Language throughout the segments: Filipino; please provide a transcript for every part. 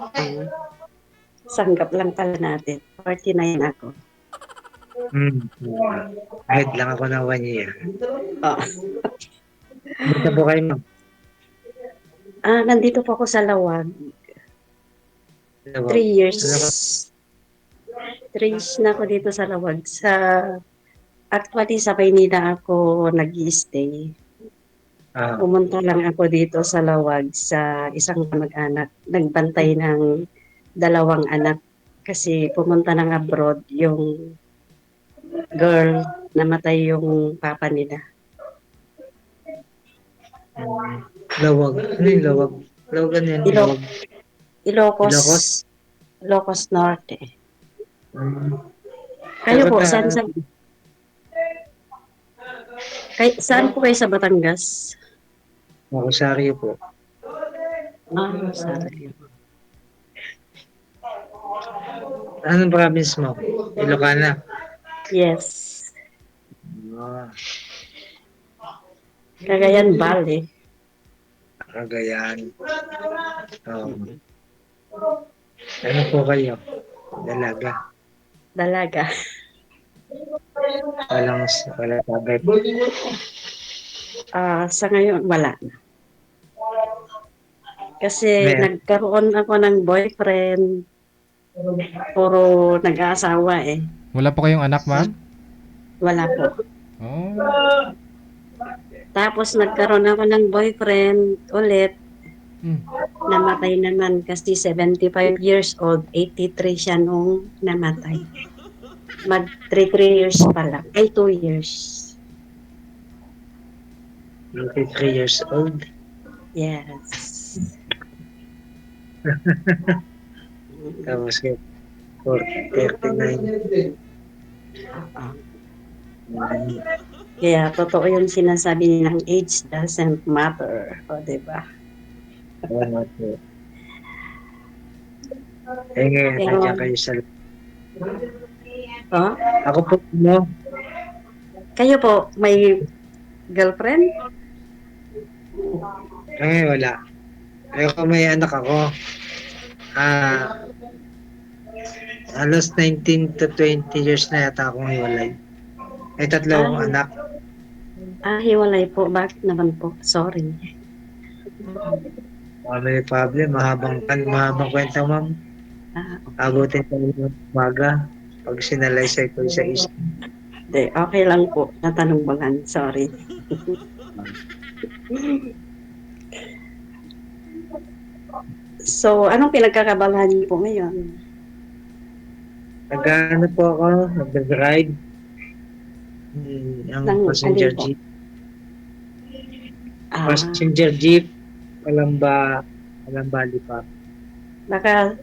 Ah, sanggap lang pala natin. 49 ako. Hmm. Ahead lang ako ng 1 year. Oh. Basta po kayo, ma'am? Nandito po ako sa Lawag. Ano 3 years. Ano ba? 3 years na ako dito sa Lawag. Actually, sa Maynila ako nag-i-stay. Ah, Pumunta lang ako dito sa Lawag sa isang kamag-anak. Nagbantay ng 2 anak kasi pumunta ng abroad yung girl, namatay yung papa nila. lawag. Ano yung lawag? Lawag ano yan? Ilo- Lawag. Ilocos, Ilocos? Ilocos Norte. Hmm. Kayo Pero po, na, saan po kayo sa Batangas? Rosario po. Sorry. Anong province mo? Ilocana. Yes. Ah, Cagayan Valley. Cagayan. Oh. Mm. Ano po kayo? Dalaga. Dalaga. Walang, wala tagay po. Sa ngayon, wala na. Kasi May, nagkaroon ako ng boyfriend, puro nag-aasawa eh. Wala po kayong anak, ma'am? Wala po. Oh. Tapos nagkaroon ako ng boyfriend ulit, Hmm. namatay naman kasi 75 years old, 83 siya nung namatay. Mag 3 years pa lang. Ay, 2 years. 23 years old. Yes. Tapos 39. Oo. Hmm. Kaya totoo yung sinasabi nilang age doesn't matter. O, diba? Tama po. Eh ngayon, Pero, nandiyan kayo sa... oh, Ako po, no? kayo po, may girlfriend? Eh, wala. Ayoko may anak ako. Ah, Alos 19 to 20 years na yata akong hiwalay. May tatlo Ah, akong anak. hiwalay po. Bakit naman po? Sorry. Family problem, mahabang kwento, ma'am. Okay. Abutin ko ng umaga pag sinalaysay ko sa isa. De, okay lang po. Natanong mo lang. Sorry. So, anong pinagkakabalahan niyo po ngayon? Nag-ano po ako, nag-ride. Ang Nang alin passenger po? jeep. Ah, Passenger jeep, Kalamba Lipa. baka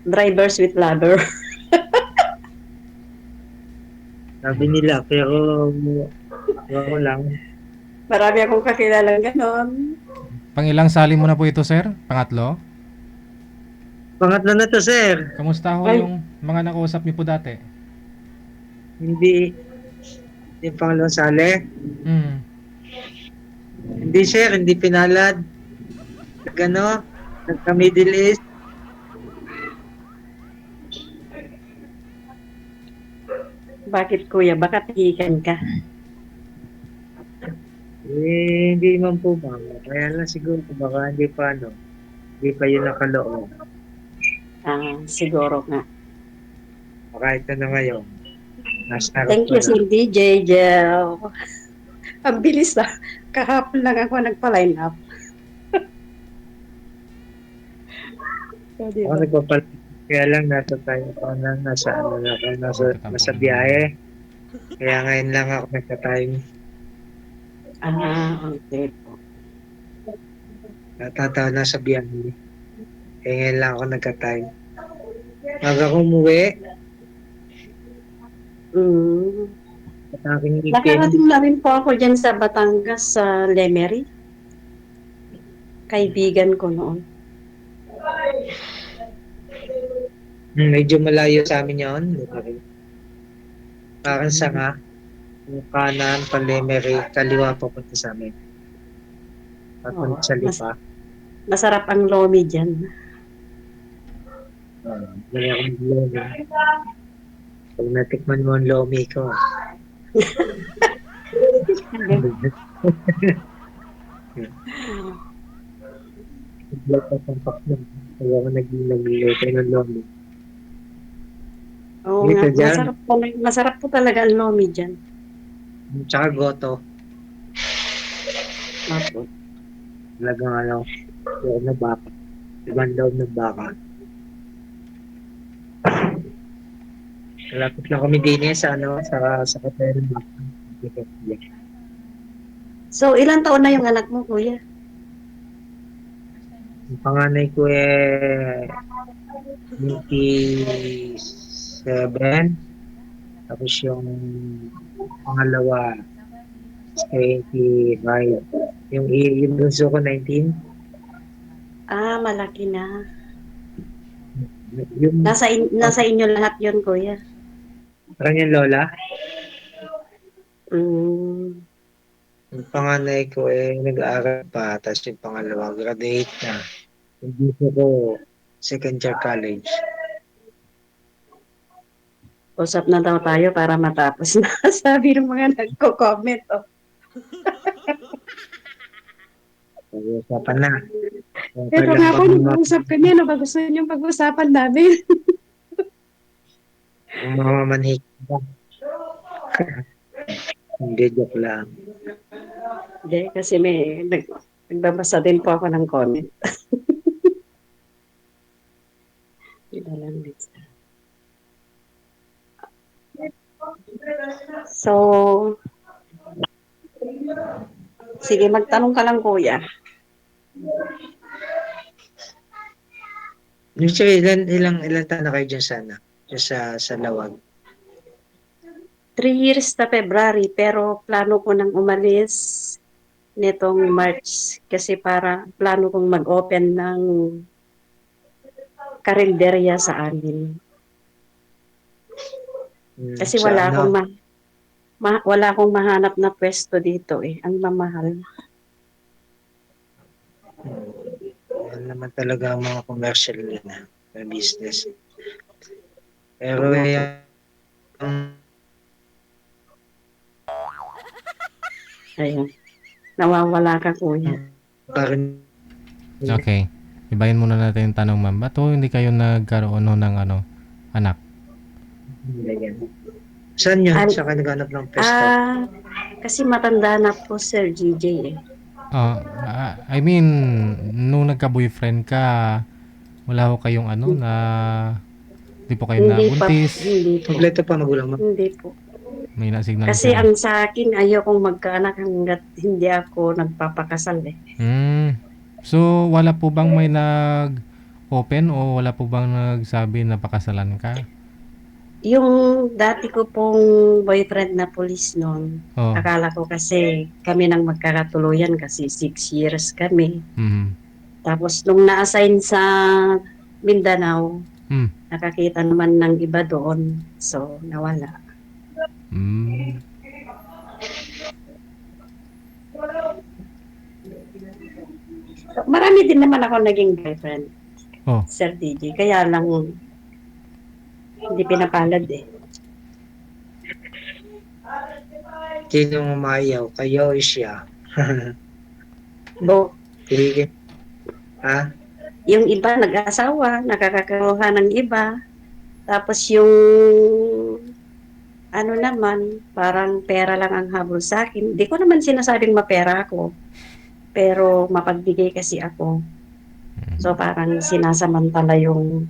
drivers with ladder. Sabi nila, pero ako lang. Marami akong kakilalang ganon. Pangilang sali mo na po ito, sir? Pangatlo? Pangatlo na to, sir. Kamusta ho Ay, yung mga nakausap niyo po dati? Hindi, yung pangalawang sali. Hmm. Hindi, sir, hindi pinalad. Nagano, nagka-Middle East. bakit kuya? Baka tigikan ka. Hindi man po, ma'am. Kaya lang siguro, baka hindi pa yun nakaloob. Siguro nga. Baka ito na ngayon. Nasa harap Thank ko you, na. Sir DJ Jel. Ang bilis ah. Kahapon lang ako nagpa-line up. O, Ako diba? kaya lang nasa tayo pa na nasa ano na ako, nasa Magkatapuan na naman. biyahe. Kaya ngayon lang ako nagka-time. Okay po. Natatawa na sa biyahe. Kaya ngayon lang ako nagka-time. Pag ako umuwi, Mm. at aking ipin, Nakarating na rin po ako dyan sa Batangas, sa Lemery. Kaibigan ko noon. medyo malayo sa amin yun. Parang sanga, yung kanan, Palemery, kaliwa papunta sa amin. Oo. Papunta sa Lipa. Masarap ang lomi dyan. Dali ako mag-lomi. Pag natikman mo ang lomi ko, bigla pa sa pakyan. Kaya ako nag-luto ng lomi. Oo nga, Dito dyan, masarap po talaga ang lomi dyan. tsaka goto. Opo. Talagang ano, loob na baka. Ibang loob ng baka. Malapit lang kami din sa ano, sa katay ng baka. So, ilang taon na yung anak mo, kuya? Yung panganay ko 27. Tapos yung pangalawa, 25. Yung bunso ko, 19. Ah, malaki na. Yung Nasa inyo lahat yun, kuya. kanyang lola, Mm. yung panganay ko nag-aaral pa, tapos yung pangalawa, graduate na. Yung bunso ko, second year college. Usap na daw tayo para matapos na. Sabi ng mga nagko-comment. Oh. Pag-uusapan na. Okay Pero lang nga po, bang nag-uusap kami. Ano ba gusto niyong pag-usapan namin? mamamanhik ba? Hindi, joke lang. Hindi, kasi nagbabasa din po ako ng comment. Ito lang din. So, sige, magtanong ka lang, kuya. Yung sige, ilang taon na kayo dyan sa, ano, dyan sa Lawag? 3 years na February, pero plano ko nang umalis nitong March kasi para plano kong mag-open ng karinderya sa amin. Kasi Sa wala akong ano? wala akong mahanap na pwesto dito eh. Ang mamahal. Yan naman talaga ang mga commercial na business. Pero Oo nga po. yung Ayun. Nawawala ka, kuya. parang Okay. Ibahin muna natin yung tanong, ma'am. Ba't ho hindi kayo nagkaroon ho ng anak? yan. Saan yun? Al- Saan ka naghanap ng pwesto? Kasi matanda na po Sir GJ eh. I mean, nung nagka-boyfriend ka, wala ho kayong na di po kayo Hindi pa, nabuntis, hindi po. Kompleto pa magulang mo? Hindi po. may na-signal Kasi sir. ang sa akin, ayokong magkaanak hanggat hindi ako nagpapakasal eh. So, wala po bang may nag-open o wala po bang nagsabi na pakasalan ka? Yung dati ko pong boyfriend na police noon, Oh. akala ko kasi kami nang magkakatuluyan kasi 6 years kami. Mhm. Tapos nung na-assign sa Mindanao, Mm. nakakita naman ng iba doon. So, nawala. Mm. So, marami din naman ako naging boyfriend, Oh. Sir DJ. Kaya lang, hindi pinapalad eh. Sino umayaw? Kayo o siya? Bo, Tigil. Ha? yung iba nag-asawa, nakakakuha ng iba. Tapos yung ano naman, parang pera lang ang habol sa akin. Hindi ko naman sinasabing mapera ako. Pero mapagbigay kasi ako. So parang sinasamantala yung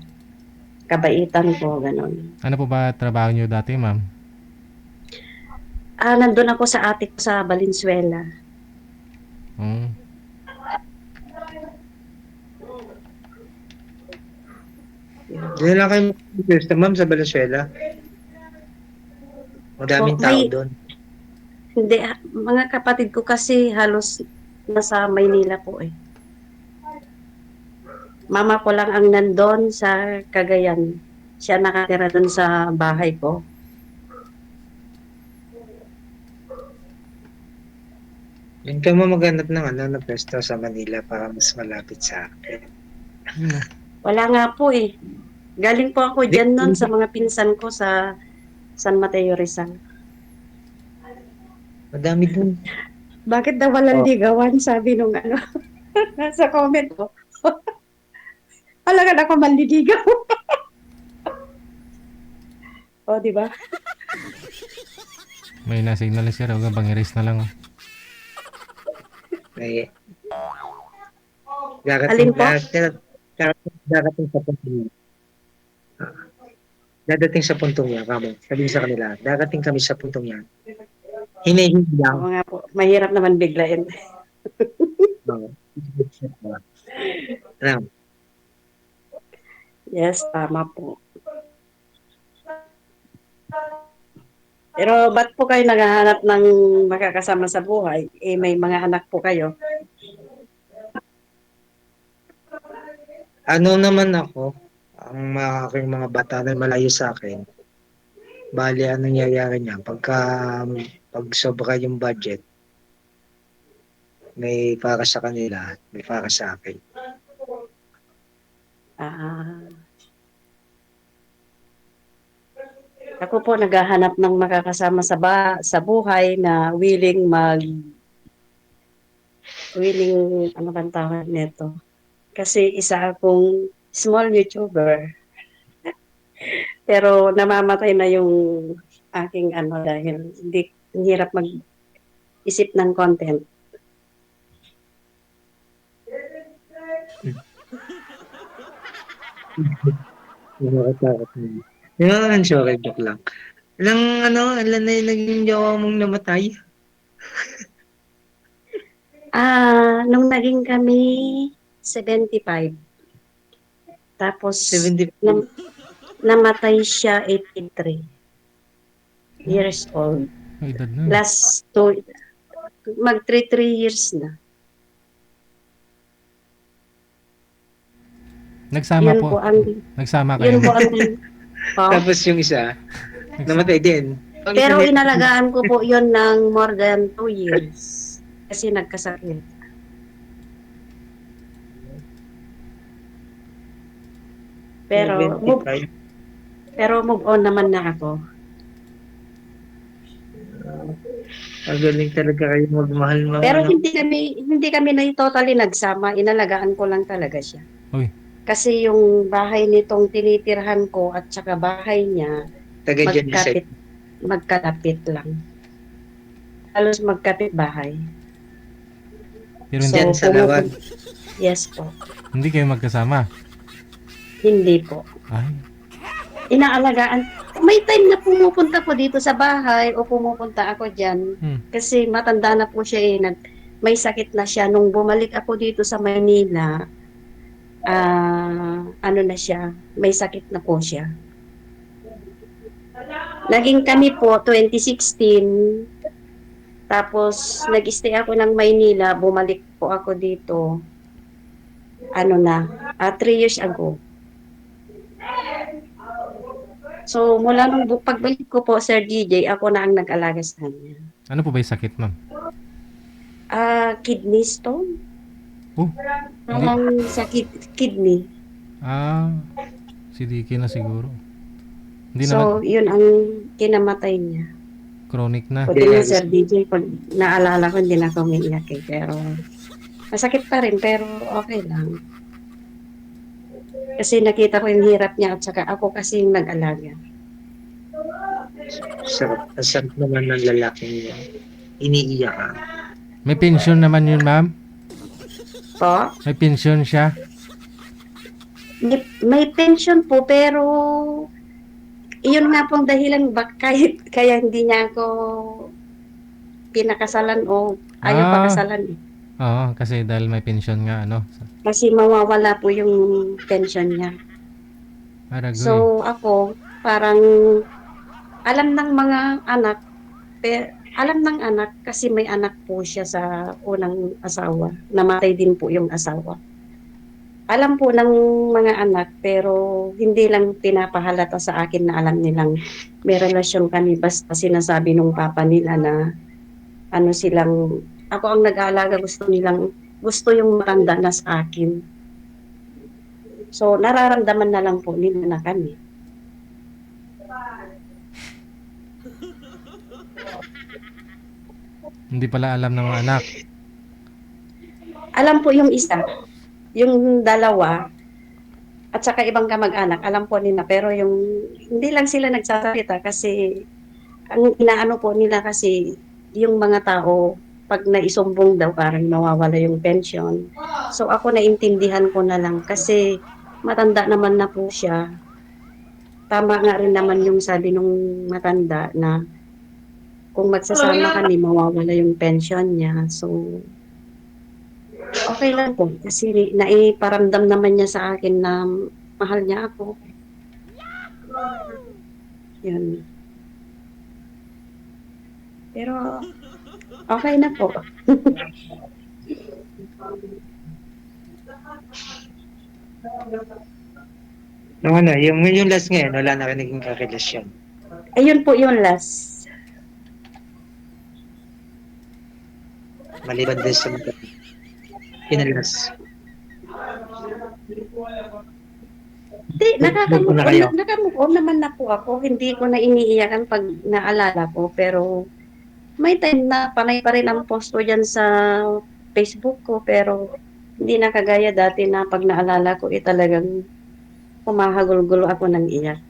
kabaitan ko, ganun. Ano po ba trabaho niyo dati, ma'am? Nandun ako sa ate ko sa Valenzuela. Oh. Diyan lang kayo pwesto, ma'am, sa Valenzuela. Madaming Oh, tao may- doon. Hindi, mga kapatid ko kasi halos nasa Maynila po eh. Mama ko lang ang nandun sa Cagayan. Siya nakatira dun sa bahay ko. Yun ka mo maghanap ng na pwesto sa Manila para mas malapit sa akin. Wala nga po eh. Galing po ako Di, dyan nun sa mga pinsan ko sa San Mateo Rizal. madami dun. Bakit daw walang Oh, ligawan? Sabi nung ano, sa comment ko. Alaga ako manliligaw. O, di ba? May na-signal na siya. Huwag bang i-raise na lang. Oh. may Alin darating, po? darating sa puntong yan. Dadating sa puntong yan, kamo. Sabihin sa kanila, darating kami sa puntong yan. Hinihingi lang. Oo nga po. Mahirap naman biglain. Oh. Alam, Yes, tama po. Pero ba't po kayo naghahanap ng makakasama sa buhay? Eh, may mga anak po kayo. ano naman ako, ang mga aking mga bata na malayo sa akin, bali anong nangyayari niya, pag sobra yung budget, may para sa kanila, may para sa akin. Ah, ako po naghahanap ng makakasama sa buhay na willing ano bang tawag nito? Kasi isa akong small YouTuber. Pero namamatay na yung aking ano dahil hindi ang hirap mag-isip ng content. Nakakatakot naman. Yung mga sorry, joke lang. Ilan na yung naging jowa mong namatay? Nung naging kami 75, tapos 70, namatay siya 83 years old. May edad na. Last two, mag 3 years na. Nagsama Yun po. po ang, Nagsama yun kayo. po ang, po. tapos yung isa, namatay din. Pero inalagaan ko po yun ng more than 2 years. Kasi nagkasakit. Pero move, 75. pero move on naman na ako. Ang galing talaga kayo magmahal mga Pero ano. hindi kami na totally nagsama, inalagaan ko lang talaga siya. Uy, Kasi yung bahay nitong tinitirhan ko at saka bahay niya Taga dyan sa magkalapit lang. Halos magkapit bahay. pero So, hindi, dyan sa Lawag. yes po. hindi kayo magkasama. Hindi po. Ay, Inaalagaan. May time na pumupunta ko dito sa bahay o pumupunta ako dyan. Kasi matanda na po siya eh. May sakit na siya. Nung bumalik ako dito sa Maynila, ano na siya, may sakit na po siya. Naging kami po 2016, tapos nag-stay ako ng Maynila, bumalik po ako dito, 3 years ago. So mula nung pagbalik ko po, Sir DJ, ako na ang nag-alaga sa kanya. ano po ba yung sakit, ma'am? Kidney stone? Oh, hindi. Parang sa kidney. Si DK na siguro. Hindi So, naman, yun ang kinamatay niya. chronic na. Buti nga, Sir DJ, pag naalala ko, hindi na ako umiiyak eh. Pero, masakit pa rin, pero okay lang. Kasi nakita ko yung hirap niya at saka ako kasi yung nag-alaga. Sarap naman ng lalaking iniiyak ka. May pension naman yun, ma'am. Po, May pension siya. may pension po, pero iyon nga pong dahilan kaya hindi niya ako pinakasalan o ayaw pakasalan eh. Oo, kasi dahil may pension nga, ano. Kasi mawawala po yung pension niya. Aragoy. So ako, parang alam ng mga anak, alam ng anak kasi may anak po siya sa unang asawa. Namatay din po yung asawa. Alam po ng mga anak pero hindi lang pinapahalata sa akin na alam nilang may relasyon kami basta sinasabi nung papa nila na ako ang nag-aalaga, gusto yung matanda na sa akin. So, nararamdaman na lang po nila na kami. Hindi pala alam ng mga anak. Alam po yung isa, yung dalawa, at saka ibang kamag-anak, alam po nila. Pero yung, hindi lang sila nagsasalita kasi, ang inaano po nila kasi, yung mga tao, pag naisumbong daw, parang nawawala yung pension. So, ako naintindihan ko na lang kasi, matanda naman na po siya. Tama nga rin naman yung sabi nung matanda na kung magsasama kami, mawawala yung pension niya. So, okay lang po. Kasi naiparamdam naman niya sa akin na mahal niya ako. Yun. Pero, okay na po. Yung last ngayon, wala na kayo naging karelasyon. Ayun po yung last. Maliban din sa mga pinalas. Hindi, Na kayo. nakamove on naman na po ako. Hindi ko na iniiyakan pag naalala ko. Pero, may time na panay pa rin ang post ko dyan sa Facebook ko. Pero, hindi na kagaya dati na pag naalala ko, talagang humahagulgulo ako ng iyak.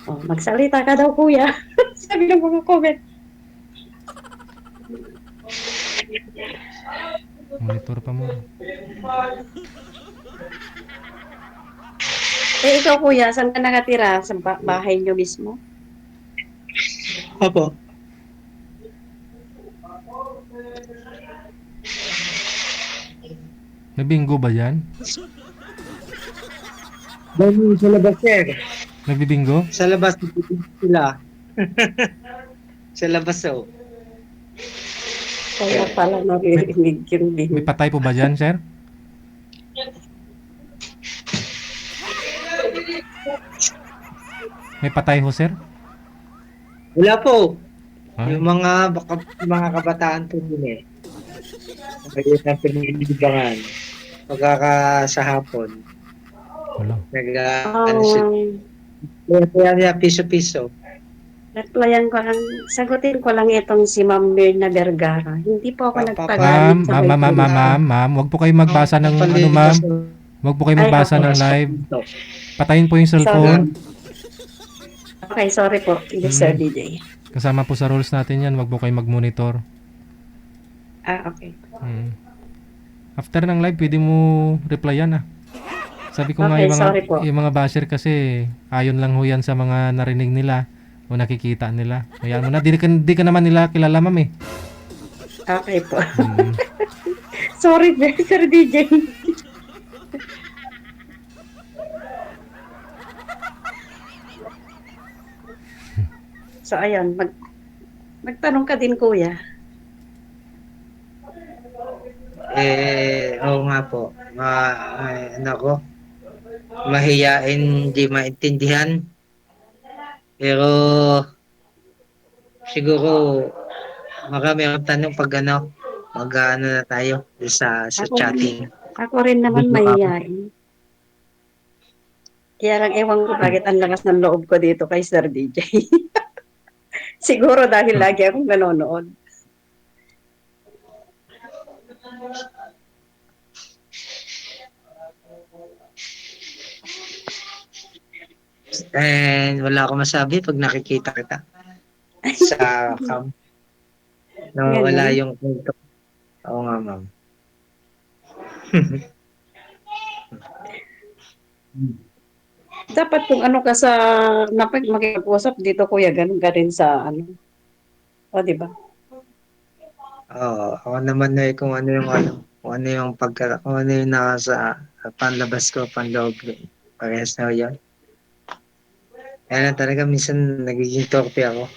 Oh, magsalita ka daw, kuya. Sabi ng mga comment. Monitor pa mo. Ikaw, kuya, saan ka nakatira? Sa bahay nyo mismo? Opo. May bingo ba yan? Dahil sa labas sir. Nagbibingo? Sa labas sila. Sa labas oh. Kaya pala naririnig yung May bingo. patay po ba dyan, sir? May patay ho, sir? Wala po. Ay, Yung mga kabataan po din eh. Kaya na pinilibangan. Sa hapon. wala. Ano sila. Kaya piso-piso. Replyan ko lang, sagutin ko lang itong si Ma'am Mirna Vergara. Hindi po ako Papa, nagpagalit sa boyfriend ko. Ma'am, wag po kayo magbasa ng ano, ma'am. Wag po kayo Ay, magbasa okay. ng live. Patayin po yung cellphone. Okay, sorry po, Sir DJ. Kasama po sa rules natin yan, wag po kayo mag-monitor. Okay. After ng live, pwede mo replyan Sabi ko nga Okay, sorry po. yung mga basher kasi ayon lang ho yan sa mga narinig nila o nakikita nila. Kaya mo na, di ka naman nila kilala, ma'am eh. Okay po. Sorry, Sir DJ. So, ayun, magtanong ka din, kuya. Oo nga po. Ano ko, mahiyain, hindi maintindihan. Pero, siguro, marami akong tanong pag mag-ano na tayo sa chatting. Ako rin naman mahihain. Kaya lang ewan ko bakit ang lakas ng loob ko dito kay Sir DJ. Siguro dahil lagi akong nanonood. And wala akong masabi pag nakikita kita sa cam. Wala yung kwento. Oo nga, ma'am. Dapat kung ano ka sa makikipag-usap dito, kuya, ganun ka rin sa ano. O, di ba? Oo, ako naman kung ano yung nasa panlabas ko, panloob ko. Parehas na yun. Kaya na talaga minsan nagiging torpe ako.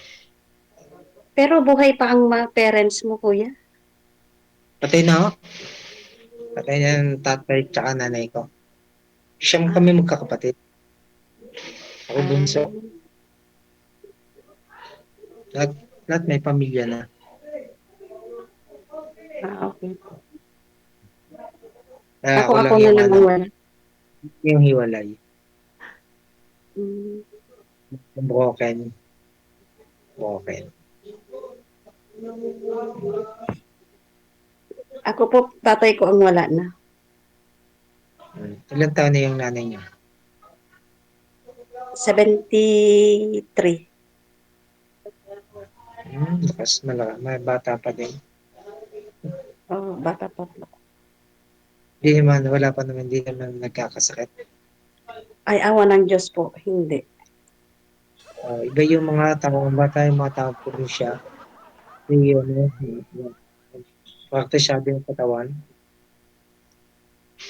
Pero buhay pa ang mga parents mo, kuya? Patay na ako. Patay na yung tatay tsaka nanay ko. Siyam kami magkakapatid. Ako bunso. Lahat may pamilya na. Okay. Kaya ako Ako lang na yung lang ang wala. yung hiwalay. Hmm. Broken. Broken. Ako po, tatay ko ang wala na. Ilan taon na yung nanay niyo? 73. Lakas may bata pa din. Oh, bata pa po. Hindi naman, wala pa naman, hindi naman nagkakasakit. Ay, awa ng Diyos po. Hindi. Iba yung mga taong bata, yung mga taong probinsya. Yung praktisyado yung katawan.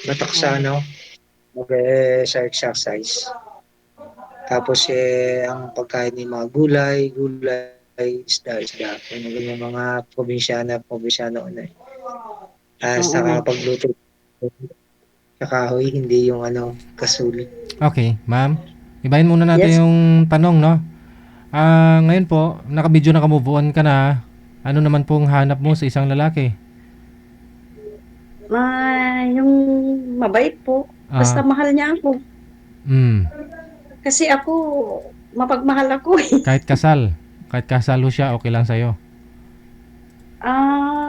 Batak sa sa exercise. Tapos ang pagkain ng mga gulay, isda. Yung mga probinsyano na. Oo nga. Saka pagluto sa kahoy, hindi yung kasuli. Okay, ma'am. Ibahin muna natin Yes. yung tanong, no? Ngayon po, naka-video na ka-move on ka na. Ano naman pong hanap mo sa isang lalaki? Yung mabait po. Basta Ah, mahal niya ako. mm, Kasi ako, mapagmahal ako eh. kahit kasal. Kahit kasal ho siya, okay lang sa'yo.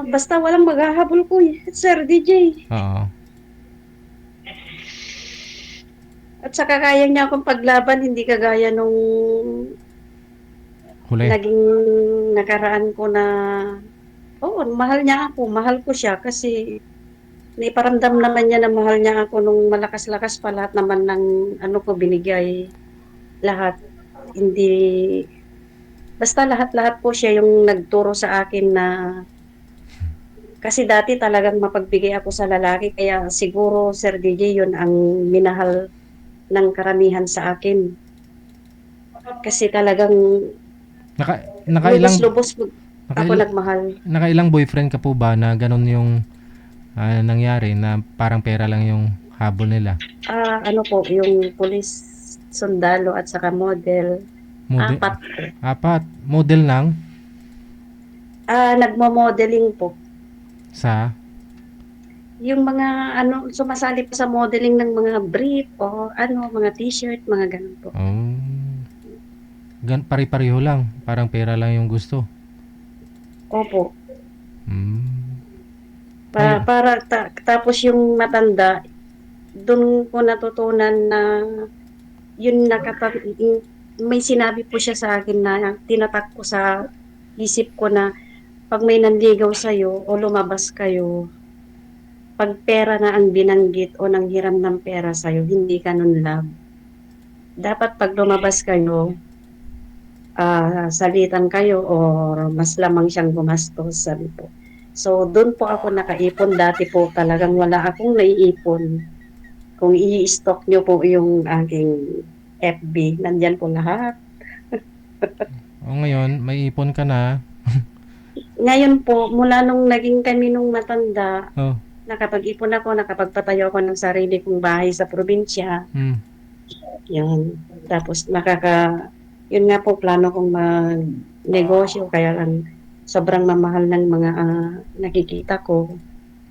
Basta walang maghahabol ko eh, Sir DJ. Oo. At saka kaya niya akong paglaban, hindi kagaya nung Huli. naging nakaraan ko na, oo, mahal niya ako, mahal ko siya kasi naiparamdam naman niya na mahal niya ako nung malakas-lakas pa lahat naman ng ano ko binigay, lahat. Hindi, basta lahat-lahat po siya yung nagturo sa akin na, kasi dati talagang mapagbigay ako sa lalaki, kaya siguro Sir DJ yun ang minahal ng karamihan sa akin. Kasi talagang Nakailang lubos-lubos ako nakailang nagmahal. nakailang boyfriend ka po ba na ganun yung nangyari na parang pera lang yung habol nila? Ano po, yung police, sundalo at saka model, Model, 4 po. apat. Model lang Nagmo-modeling po. sa Yung mga ano, sumasali pa sa modeling ng mga brief o ano, mga t-shirt, mga ganun po. pare-pareho lang. Parang pera lang yung gusto. Opo. Mm. Ngayon, Tapos yung matanda, doon ko natutunan na yun may sinabi po siya sa akin na tinatak ko sa isip ko na pag may nanligaw sa'yo o lumabas kayo, pag pera na ang binanggit o nanghiram ng pera sa'yo, hindi ka nun love. Dapat pag lumabas kayo, salitan kayo or mas lamang siyang gumastos, sabi po. So, doon po ako nakaipon. Dati po talagang wala akong naiipon. Kung i-stock nyo po yung aking FB, nandyan po lahat. ngayon, may ipon ka na. Ngayon po, mula nung naging kami nung matanda, Oh, nakapag-ipon ako, nakapagpatayo ako ng sarili kong bahay sa probinsya. mm. Yun. Tapos yun nga po, plano kong mag-negosyo, kaya lang sobrang mamahal ng mga nakikita ko.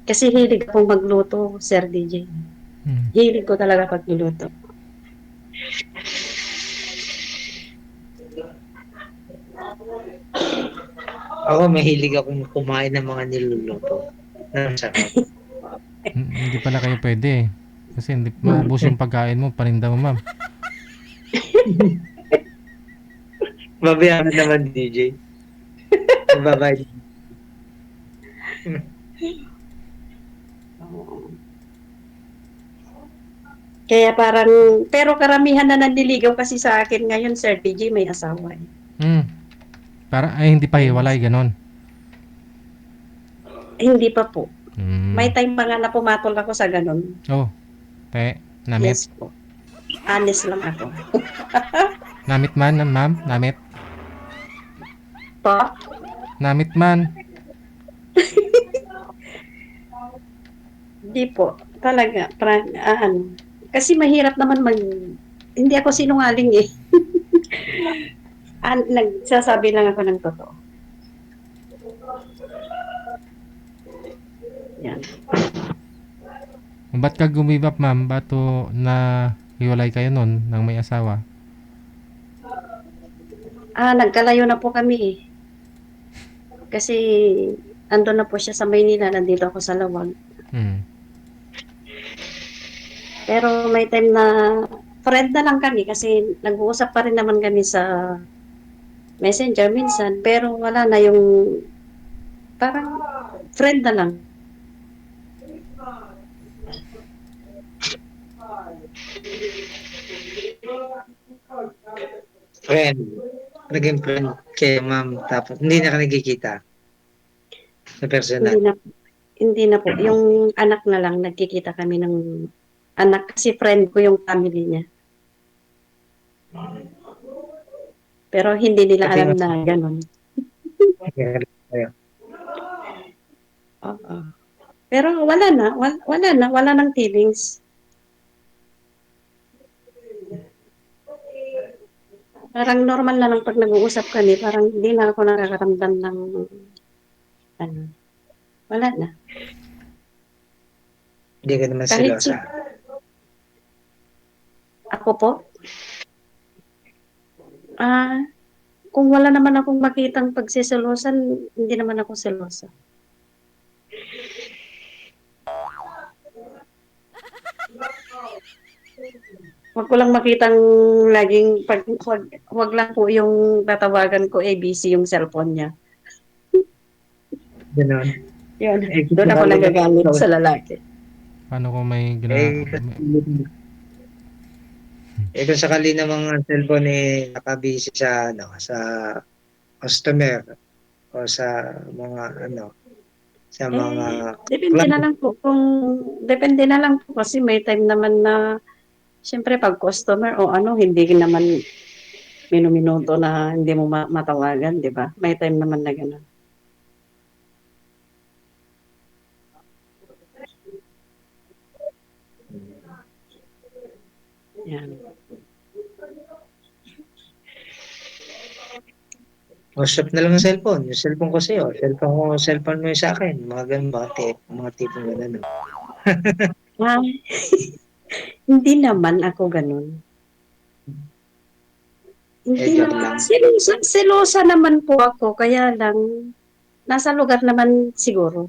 Kasi hilig akong magluto, Sir DJ. Mm. Hilig ko talaga pagluluto. Ako, mahilig akong kumain ng mga niluluto. Sarap. Hindi pala kayo pwede. Kasi hindi maubos yung pagkain mo, paninda mo, ma'am. Babayaran naman, DJ. Babayad. Kaya pero karamihan na nanliligaw kasi sa akin ngayon, Sir DJ, may asawa. Hindi pa hiwalay, ganon. Hindi pa po. May Mm. time pa nga na pumatol ako sa ganun. Oh, namit. Yes po. Honest lang ako. Namit man, ma'am, namit. Po? Namit man. Hindi po. Talaga. Kasi mahirap naman hindi ako sinungaling eh. Nagsasabi lang ako ng totoo. Yan. Ba't ka gumibap, ma'am? Ba't to na hiwalay kayo nun ng may asawa? Nagkalayo na po kami eh. Kasi andun na po siya sa Maynila, nandito ako sa Lawag. Hmm. Pero may time na friend na lang kami kasi nag-uusap pa rin naman kami sa Messenger minsan. Pero wala na yung parang friend na lang. Friend. Naging friend kay ma'am. Tapos, hindi na ka nagkikita sa personal. Hindi na po. Yung anak na lang, nagkikita kami ng anak kasi friend ko yung family niya. Pero hindi nila Pati alam mas na gano'n. kayo. Oo. Pero wala nang feelings. Parang normal na lang pag nag-uusap kami, parang hindi na ako nakakaramdam ng ano. Wala na. Hindi ka naman Kahit silosa. ako po, kung wala naman akong makitang pagsiselosan, hindi naman ako selosa. Wag ko lang makitang laging wag lang po yung tatawagan ko busy yung cellphone niya. Ganon. Yun. Kung Doon ako sakali nagagalit na- sa lalaki. Paano kung may kung sakali namang ang cellphone nakabisi sa sa customer o sa mga sa mga Depende na client. lang po depende na lang po kasi may time naman na siyempre pag customer o hindi naman minuminuto na hindi mo matawagan, di ba? May time naman na gano'n. Yan. WhatsApp na lang ang cellphone. Yung cellphone ko sa'yo. Cellphone mo yung sa akin. Mga ganun, mga tipong ganun. Ah, hindi naman ako gano'n. Hindi joke naman. lang. Selosa naman po ako, kaya lang nasa lugar naman siguro.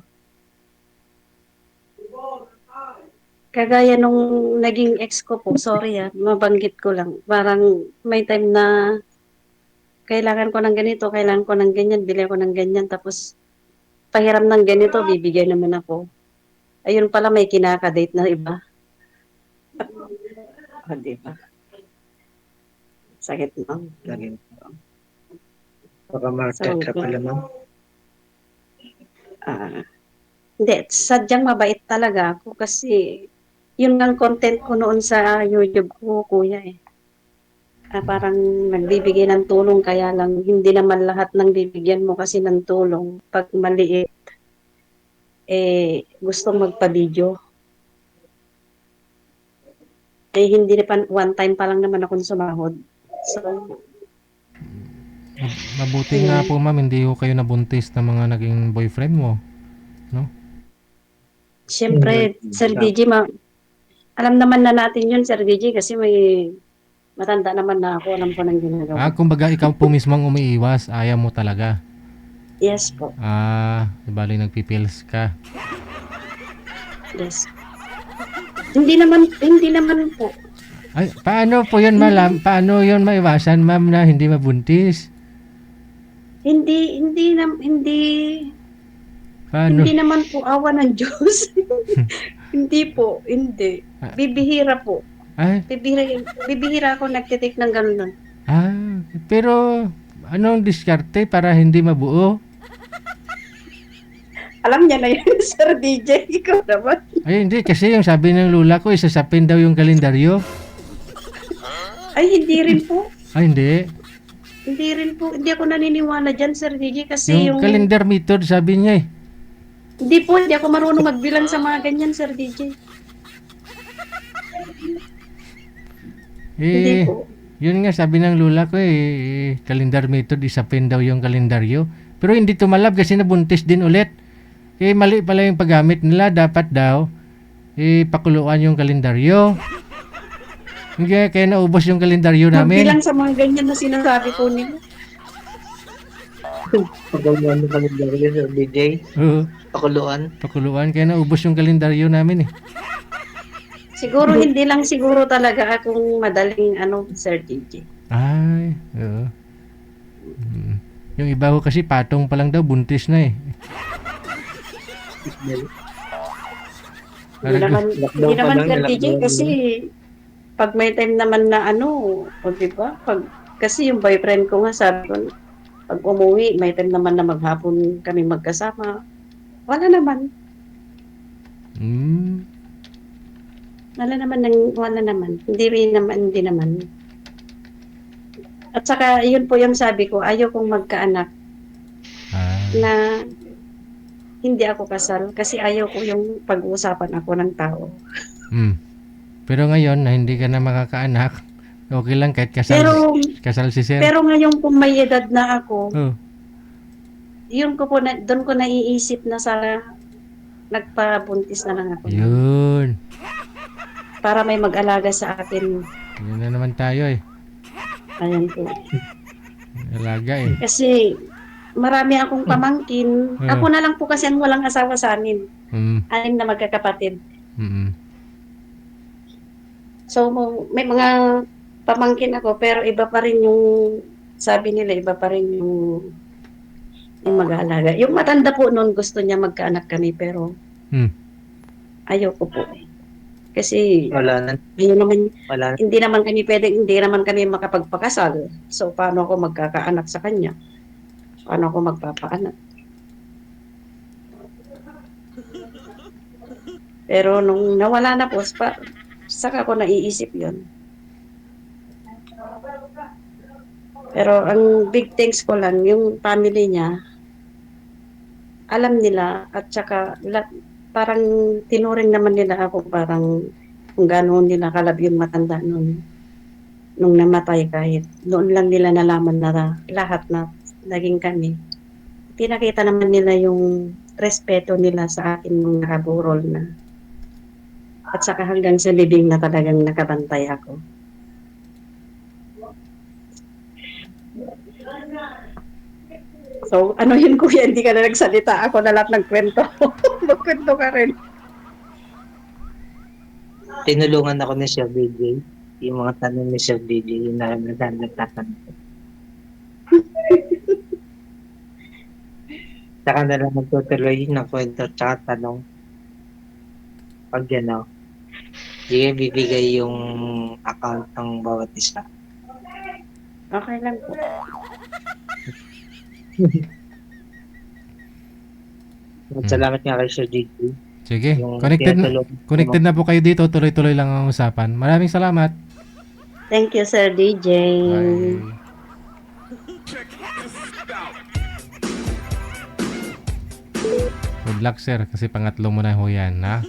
Kagaya nung naging ex ko po, sorry mabanggit ko lang. Parang may time na kailangan ko ng ganito, kailangan ko ng ganyan, bili ako ng ganyan, tapos pahiram ng ganito, bibigyan naman ako. Ayun pala may kinakadate na iba. Di ba? Sakit mo. Lagi. Baka market ka pala, ma'am. Hindi, sadyang mabait talaga ako kasi yun ang content ko noon sa YouTube ko, kuya eh. Parang nagbibigay ng tulong kaya lang hindi naman lahat ng bibigyan mo kasi ng tulong pag maliit gustong magpa-video. Hindi pa one time pa lang naman akong sumahod. So, mabuti nga po, ma'am, hindi ko kayo nabuntis ng mga naging boyfriend mo, no? siyempre, Sir DJ, alam naman na natin yun, Sir DJ, kasi may matanda naman na ako, alam ko nang ginagawa. Kumbaga ikaw po mismo ang umiiwas, ayaw mo talaga. Yes po. Bali nagpipils ka. Yes. Hindi naman po. Ay, paano po yun paano yun maiwasan, ma'am, na hindi mabuntis? Hindi Paano? Hindi naman po awa ng Diyos. Hindi po, hindi. Bibihira po. Ay, Bibihira ako nagtitik ng ganun. pero anong diskarte para hindi mabuo? Alam niya na yun, Sir DJ. Ikaw naman. Ay, hindi. Kasi yung sabi ng lula ko, isasapin daw yung kalendaryo. Ay, hindi rin po. Ay, hindi. Hindi rin po. Hindi ako naniniwala dyan, Sir DJ. Kasi Yung calendar method, sabi niya eh. Hindi po. Hindi ako marunong magbilang sa mga ganyan, Sir DJ. Hindi po. Yun nga, sabi ng lula ko calendar method, isapin daw yung kalendaryo. Pero hindi tumalab kasi nabuntis din ulit. Eh, mali pala yung paggamit nila. Dapat daw, pakuluan yung kalendaryo. Hindi kaya naubos yung kalendaryo Hindi lang namin. sa mga ganyan na sinasabi po nila. Pagawin mo kami sa DJ. Oo, Pakuluan. pakuluan. Kaya naubos yung kalendaryo namin eh. Siguro hindi lang siguro talaga akong madaling Sir DJ. Ay, oo. Mm. Yung iba ko kasi patong pa lang daw, buntis na eh. Hindi naman, Lockdown hindi pa naman lang, Sir DJ lockdown kasi pag may time naman na o di ba? Kasi yung boyfriend ko nga sabi ko, pag umuwi, may time naman na maghapon kami magkasama. Wala naman. Mm. Wala naman. Hindi naman. At saka, yun po yung sabi ko, ayaw kong magkaanak Ah. na hindi ako kasal kasi ayaw ko yung pag-uusapan ako ng tao. Mm. Pero ngayon na hindi ka na makakaanak, okay lang kahit kasal, kasal si Sir. Pero ngayon kung may edad na ako, Oh. yun ko po doon ko naiisip na sana nagpabuntis na lang ako. Yun. Para may mag-alaga sa akin. Yun na naman tayo eh. Ayan po. Alaga eh. Kasi marami akong pamangkin. Ako na lang po kasi ang walang asawa sa amin. Mm. 6 na magkakapatid. Mm. So may mga pamangkin ako pero iba pa rin yung sabi nila, iba pa rin yung mag-aalaga. Yung matanda po noon gusto niya magkaanak kami pero ayoko po. Kasi Wala na. Wala na. hindi naman kami makapagpakasal. So paano ako magkakaanak sa kanya? Paano ako magpapaanak? Pero nung nawala na po, saka ko naiisip yon. Pero ang big thanks ko lang, yung family niya, alam nila at saka parang tinuring naman nila ako parang kung gano'n nila kalab yung matanda nung namatay kahit noon lang nila nalaman na lahat na naging kami. Pinakita naman nila yung respeto nila sa akin nung nakaburol na. At saka hanggang sa libing na talagang nakabantay ako. So, ano yun kuya, hindi ka na nagsalita. Ako na lahat nagkwento. Magkwento ka rin. Tinulungan ako ni Sir DJ. Yung mga tanong ni Sir DJ, yung nagtatanong. Saka na lang magtutuloy ng kwento tsaka tanong. Pag gano'n, hindi bibigay yung account ng bawat isa. Okay lang po. Salamat nga kay Sir DJ. Sige, Yung connected na po kayo dito. Tuloy-tuloy lang ang usapan. Maraming salamat. Thank you, Sir DJ. Bye. Good luck, sir. Kasi pangatlo mo na ho yan, ha?